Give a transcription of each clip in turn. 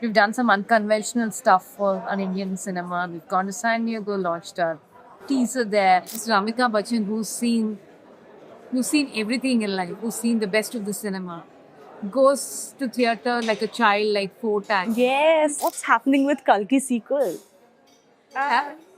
we've done some unconventional stuff for an Indian cinema. We've gone to San Diego, launched our teaser there. It's Ramika Bachchan, who's seen everything in life, who's seen the best of the cinema, goes to theatre like a child like 4 times. Yes. What's happening with Kalki sequel?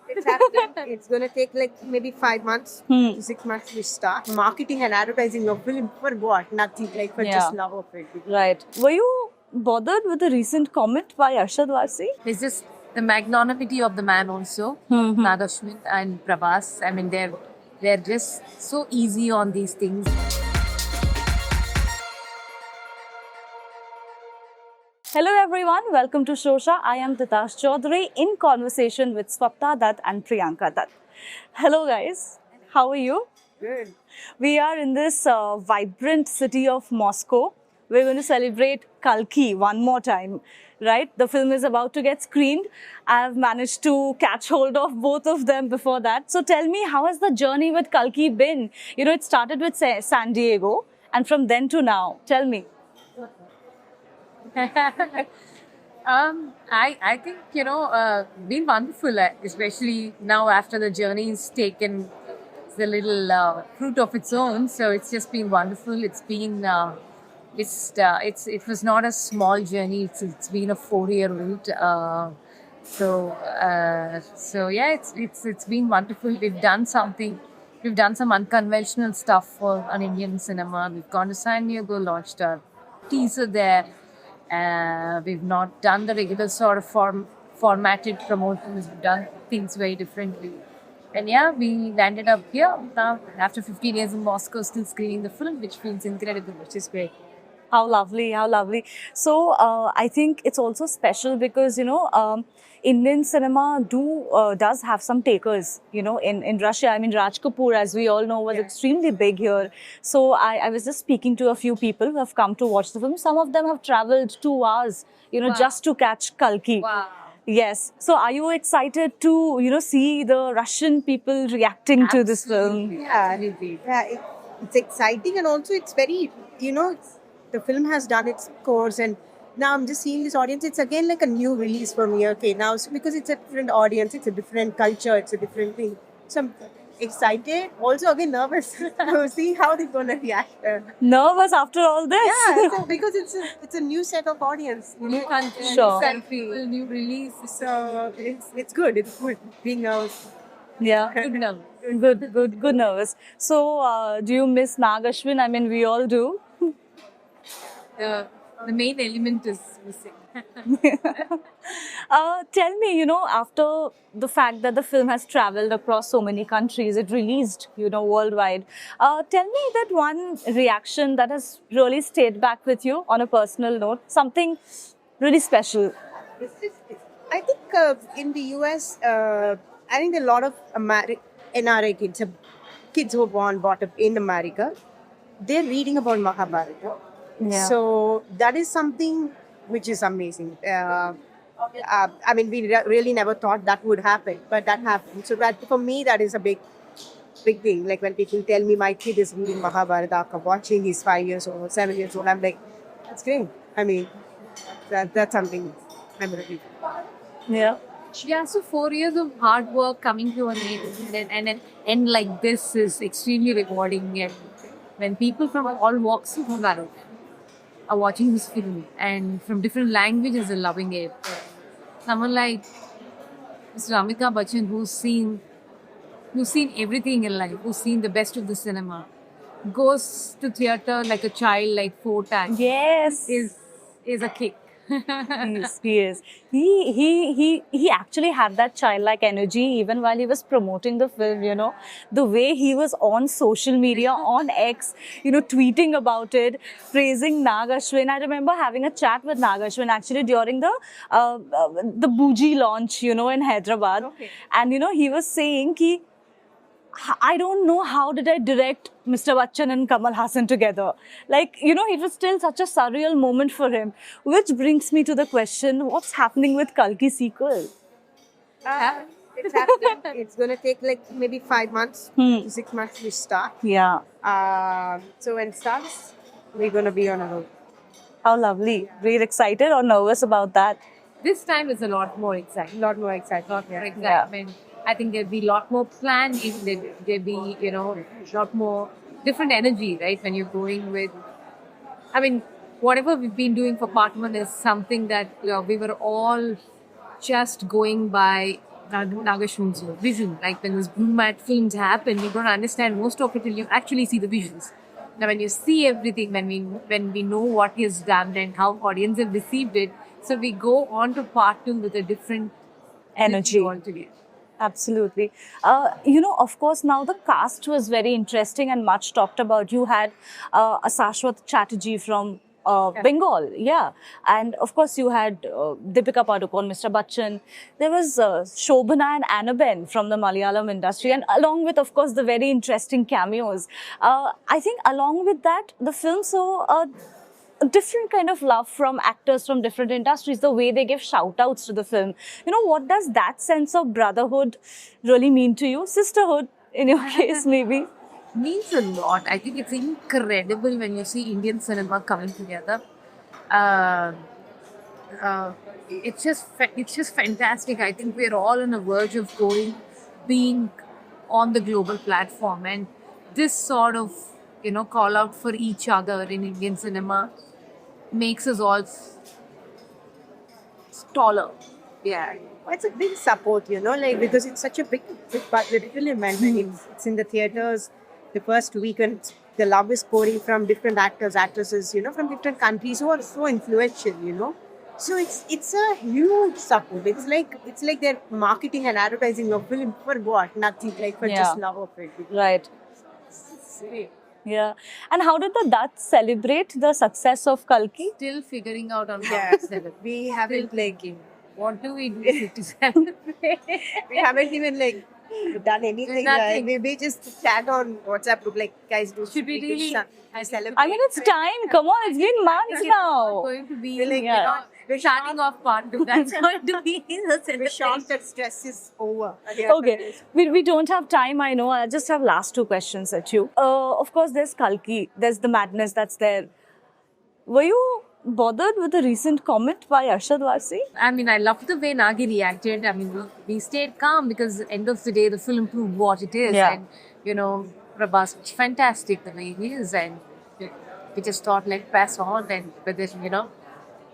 It's happening. It's going to take like maybe 5 months to 6 months to start. Marketing and advertising your film for what? Nothing. Like for just love of it. Right. Were you bothered with the recent comment by Arshad Varsi? It's just the magnanimity of the man also, Nagashwin and Prabhas. I mean, they're just so easy on these things. Hello everyone, welcome to Shosha. I am Titash Chaudhary in conversation with Swapta Dutt and Priyanka Dutt. Hello guys, how are you? Good. We are in this vibrant city of Moscow. We're going to celebrate Kalki one more time, right? The film is about to get screened. I've managed to catch hold of both of them before that. So tell me, how has the journey with Kalki been? You know, it started with San Diego and from then to now. Tell me. I think, been wonderful, especially now after the journey's taken the little fruit of its own. So it's just been wonderful. It's been, it was not a small journey. It's been a 4-year route. So yeah, it's been wonderful. We've done some unconventional stuff for an Indian cinema. We've gone to San Diego, launched our teaser there. We've not done the regular sort of formatted promotions. We've done things very differently. And yeah, we landed up here now after 15 years in Moscow, still screening the film, which feels incredible, which is great. How lovely, how lovely. So I think it's also special because, Indian cinema does have some takers, in Russia. I mean, Raj Kapoor, as we all know, was extremely big here. So I was just speaking to a few people who have come to watch the film. Some of them have traveled 2 hours, just to catch Kalki. Wow. Yes. So are you excited to, see the Russian people reacting to this film? Yeah, it's exciting and also it's very, the film has done its course and now I'm just seeing this audience. It's again like a new release for me. Okay, now because it's a different audience, it's a different culture, it's a different thing. So I'm excited, also again nervous to see how they're gonna react. Nervous after all this? Yeah, so because it's a new set of audience, New country, Sure. new release. So it's good. It's good being nervous. Yeah. Good enough. Good nervous. So do you miss Nag Ashwin? I mean, we all do. The main element is missing. Tell me, after the fact that the film has traveled across so many countries, it released, worldwide. Tell me that one reaction that has really stayed back with you on a personal note, something really special. I think in the US, I think a lot of NRA kids who were brought up in America, they're reading about Mahabharata. Yeah. So that is something which is amazing. I mean, we really never thought that would happen, but that happened. So that for me, that is a big thing. Like when people tell me my kid is reading Mahabharata after watching, he's 5 years old, 7 years old, I'm like, that's great. I mean, that's something memorable. Yeah. Yeah, so 4 years of hard work coming to an end and an end like this is extremely rewarding. And when people from all walks of life are watching this film and from different languages are loving it, someone like Ms. Ramika Bachchan, who's seen everything in life, who's seen the best of the cinema, goes to theatre like a child like 4 times, Yes. is a kick. He is. He actually had that childlike energy even while he was promoting the film, The way he was on social media, on X, tweeting about it, praising Nag Ashwin. I remember having a chat with Nag Ashwin actually during the Booji launch, in Hyderabad. Okay. And, he was saying ki, I don't know how did I direct Mr. Bachchan and Kamal Hassan together. Like, it was still such a surreal moment for him. Which brings me to the question, what's happening with Kalki sequel? It's happening. It's going to take like maybe 5 months to 6 months to start. Yeah. So when it starts, we're going to be on a road. How lovely. Very excited or nervous about that? This time is a lot more exciting. A lot more exciting. Lot more excitement. I think there'll be a lot more planning. There'll be, a lot more different energy, right? When you're going with, I mean, whatever we've been doing for part one is something that we were all just going by Nagashwin's vision. Like when those Blue Mat films happen, you don't understand most of it till you actually see the visuals. Now, when you see everything, when we know what he has done and how audience have received it, so we go on to part two with a different Energy. altogether. Absolutely. Of course, now the cast was very interesting and much talked about. You had Sashwat Chatterjee from Bengal, yeah. And of course, you had Deepika Padukone, Mr. Bachchan. There was Shobhana and Annabelle from the Malayalam industry, and along with, of course, the very interesting cameos. I think along with that, the film saw a different kind of love from actors from different industries, the way they give shout outs to the film. What does that sense of brotherhood really mean to you? Sisterhood, in your case, maybe? Means a lot. I think it's incredible when you see Indian cinema coming together. It's just fantastic. I think we're all on the verge of being on the global platform, and this sort of call out for each other in Indian cinema makes us all taller. Yeah. It's a big support, because it's such a big film, and it's in the theaters. The first weekend, the love is pouring from different actresses, from different countries who are so influential, So it's a huge support. It's like they're marketing and advertising a film for what? Nothing, like for just love of it. Right. Yeah. And how did the Dutch celebrate the success of Kalki? Still figuring out on how to celebrate. We haven't What do we do to celebrate? we haven't even done anything. Nothing. We just chat on WhatsApp group, guys, Should we really celebrate? I mean, it's time. Come on, it's been months now. Going to be we're starting off part two. That's going to be the We're celebration. shocked that stress is over. Okay, we don't have time, I know. I just have last two questions at you. Of course, there's Kalki. There's the madness that's there. Were you bothered with the recent comment by Arshad Varsi? I mean, I loved the way Nagi reacted. I mean, we stayed calm because at the end of the day, the film proved what it is. Yeah. And, Prabhas, fantastic the way he is. And we just thought, pass on. And with it,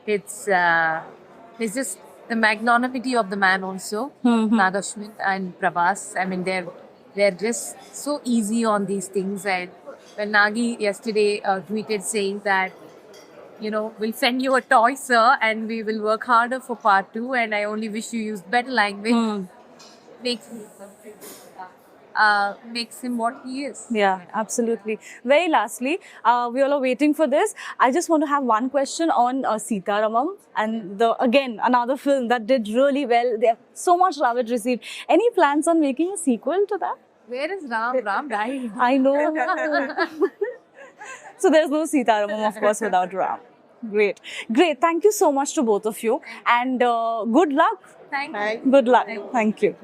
it's just the magnanimity of the man also, Nagashwin and Prabhas. I mean, they're just so easy on these things. And when Nagi yesterday tweeted saying that, we'll send you a toy, sir, and we will work harder for part two. And I only wish you used better language. Makes him what he is. Yeah, absolutely. Very lastly, we all are waiting for this. I just want to have one question on Sitaramam, and again another film that did really well. They have so much love it received. Any plans on making a sequel to that? Where is Ram? Ram died. I know. So there's no Sitaramam, of course, without Ram. Great. Thank you so much to both of you, and good luck. Thank you. Good luck. Thank you.